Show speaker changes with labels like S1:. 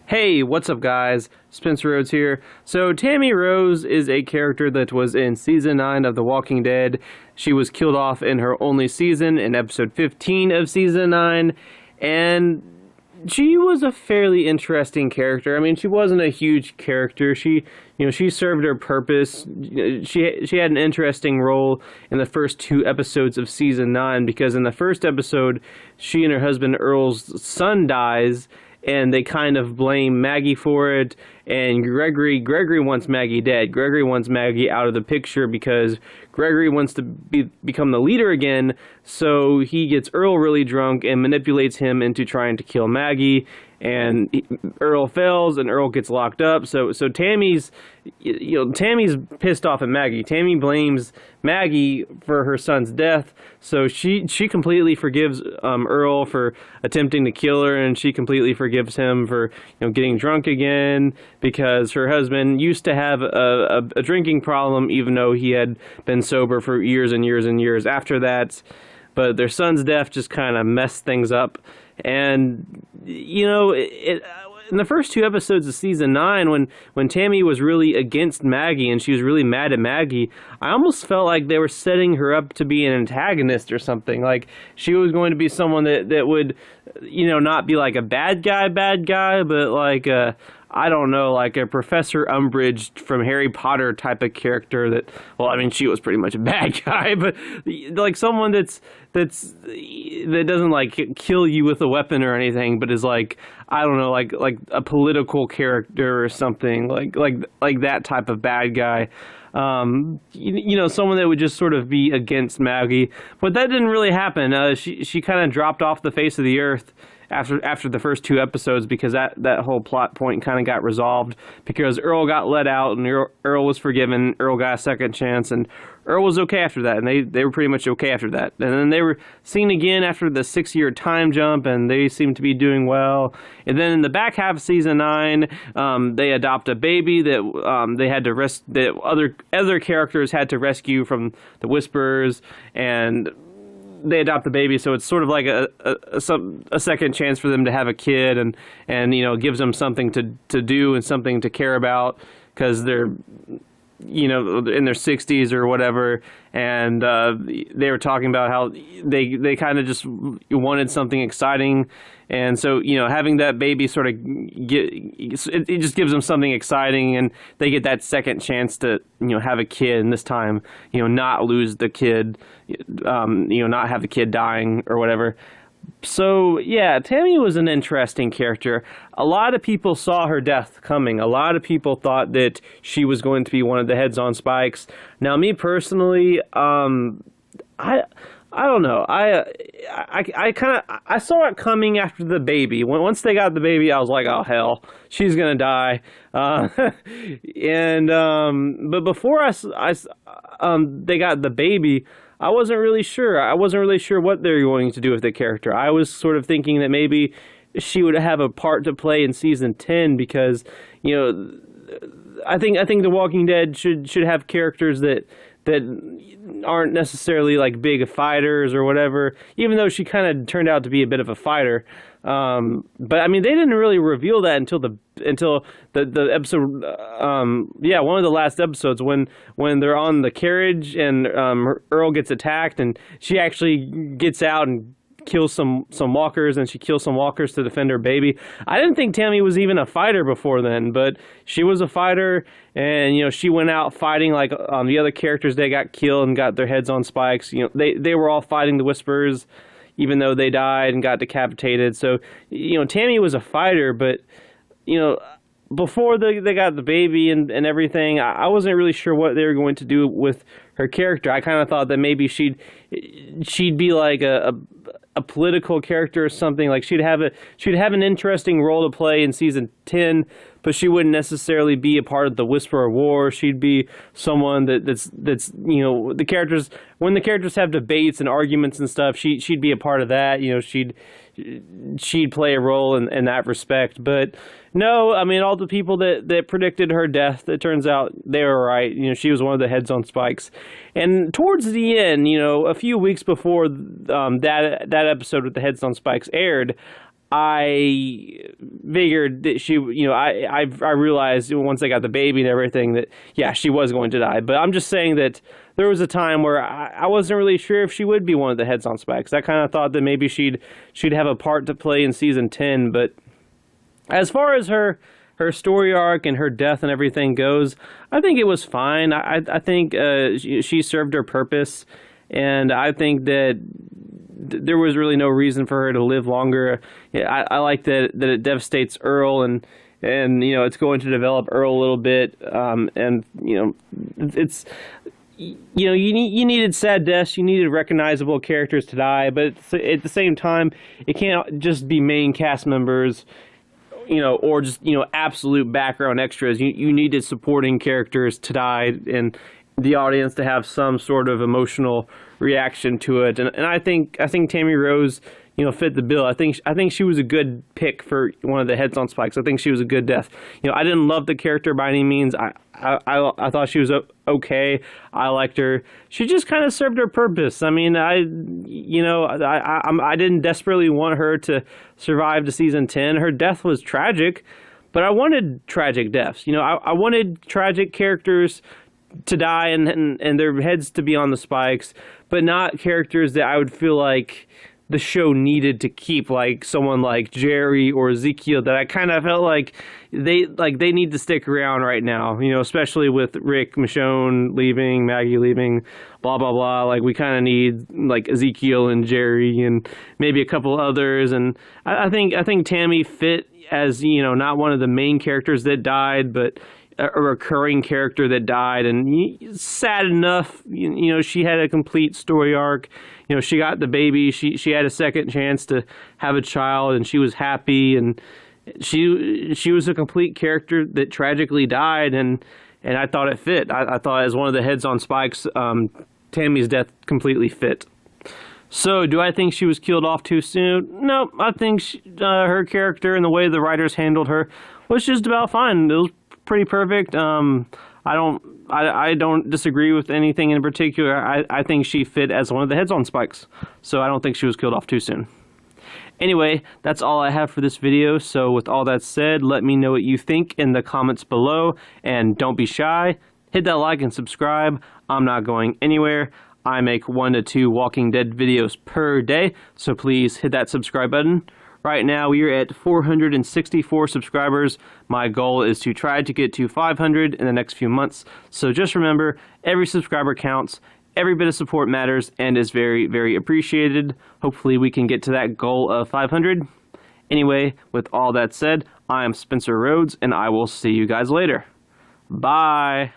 S1: Hey, what's up, guys? Spencer Rhodes here. So, Tammy Rose is a character that was in season 9 of The Walking Dead. She was killed off in her only season, in episode 15 of season 9, and she was a fairly interesting character. I mean, she wasn't a huge character. She served her purpose. She had an interesting role in the first 2 episodes of season 9, because in the first episode, she and her husband Earl's son dies, and they kind of blame Maggie for it, and Gregory wants Maggie dead. Gregory wants Maggie out of the picture because Gregory wants to become the leader again, so he gets Earl really drunk and manipulates him into trying to kill Maggie, and Earl fails, and Earl gets locked up. So Tammy's pissed off at Maggie. Tammy blames Maggie for her son's death, so she completely forgives Earl for attempting to kill her, and she completely forgives him for getting drunk again, because her husband used to have a drinking problem, even though he had been sober for years and years and years after that. But their son's death just kind of messed things up. And, in the first 2 episodes of season 9, when Tammy was really against Maggie and she was really mad at Maggie, I almost felt like they were setting her up to be an antagonist or something. Like, she was going to be someone that would, not be like a bad guy, but like I don't know, like a Professor Umbridge from Harry Potter type of character that, well, I mean, she was pretty much a bad guy, but like someone that doesn't like kill you with a weapon or anything, but is like, I don't know, like a political character or something, like that type of bad guy. Someone that would just sort of be against Maggie, but that didn't really happen. She kind of dropped off the face of the earth after the first 2 episodes, because that whole plot point kind of got resolved, because Earl got let out and Earl was forgiven. Earl got a second chance, and Earl was okay after that, and they were pretty much okay after that. And then they were seen again after the 6-year time jump, and they seemed to be doing well. And then in the back half of season 9, they adopt a baby that they had to that other characters had to rescue from the Whisperers, and they adopt the baby, so it's sort of like a second chance for them to have a kid, and gives them something to do and something to care about, because they're in their 60s or whatever, and they were talking about how they kind of just wanted something exciting, and so having that baby sort of it just gives them something exciting, and they get that second chance to have a kid, and this time not lose the kid, not have the kid dying or whatever. So, yeah, Tammy was an interesting character. A lot of people saw her death coming. A lot of people thought that she was going to be one of the heads on spikes. Now, me personally, I don't know. I saw it coming after the baby. Once they got the baby, I was like, oh, hell, she's going to die. But before they got the baby, I wasn't really sure. I wasn't really sure what they were going to do with the character. I was sort of thinking that maybe she would have a part to play in season 10, because I think The Walking Dead should have characters that aren't necessarily like big fighters or whatever, even though she kind of turned out to be a bit of a fighter. But I mean, they didn't really reveal that until the episode, one of the last episodes, when they're on the carriage and Earl gets attacked, and she actually gets out and kills some walkers, and she kills some walkers to defend her baby. I didn't think Tammy was even a fighter before then, but she was a fighter, and she went out fighting like the other characters. They got killed and got their heads on spikes. They were all fighting the Whisperers, even though they died and got decapitated. So Tammy was a fighter, but before they got the baby and everything, I wasn't really sure what they were going to do with her character. I kind of thought that maybe she'd be like a political character or something. Like she'd have an interesting role to play in season 10, but she wouldn't necessarily be a part of the Whisperer War. She'd be someone that's the characters, when the characters have debates and arguments and stuff, she'd be a part of that. She'd play a role in that respect. But no, I mean, all the people that predicted her death, it turns out they were right. She was one of the heads on spikes. And towards the end, a few weeks before that episode with the heads on spikes aired, I figured that she, I realized once I got the baby and everything that, yeah, she was going to die. But I'm just saying that there was a time where I wasn't really sure if she would be one of the heads on spikes. I kind of thought that maybe she'd have a part to play in season 10. But as far as her story arc and her death and everything goes, I think it was fine. I think she served her purpose, and I think that there was really no reason for her to live longer. I like that it devastates Earl, and it's going to develop Earl a little bit, and it's you needed sad deaths, you needed recognizable characters to die, but at the same time, it can't just be main cast members, or just absolute background extras. You needed supporting characters to die and the audience to have some sort of emotional reaction to it, and I think Tammy Rose fit the bill. I think she was a good pick for one of the heads on spikes. I think she was a good death. I didn't love the character by any means. I thought she was okay. I liked her. She just kind of served her purpose. I mean, I didn't desperately want her to survive to season 10. Her death was tragic, but I wanted tragic deaths. I wanted tragic characters to die and their heads to be on the spikes, but not characters that I would feel like the show needed to keep, like someone like Jerry or Ezekiel, that I kind of felt like they need to stick around right now, especially with Rick, Michonne leaving, Maggie leaving, blah blah blah. Like, we kind of need like Ezekiel and Jerry and maybe a couple others, and I think Tammy fit as not one of the main characters that died, but a recurring character that died. And sad enough, she had a complete story arc. She got the baby. She had a second chance to have a child, and she was happy. And she was a complete character that tragically died. And I thought it fit. I thought, as one of the heads on spikes, Tammy's death completely fit. So, do I think she was killed off too soon? No, I think her character and the way the writers handled her was just about fine. It was pretty perfect. I don't disagree with anything in particular. I think she fit as one of the heads on spikes, so I don't think she was killed off too soon. Anyway, that's all I have for this video. So with all that said, let me know what you think in the comments below, and don't be shy. Hit that like and subscribe. I'm not going anywhere. I make 1 to 2 Walking Dead videos per day, so please hit that subscribe button. Right now, we are at 464 subscribers. My goal is to try to get to 500 in the next few months. So just remember, every subscriber counts, every bit of support matters, and is very, very appreciated. Hopefully, we can get to that goal of 500. Anyway, with all that said, I am Spencer Rhodes, and I will see you guys later. Bye!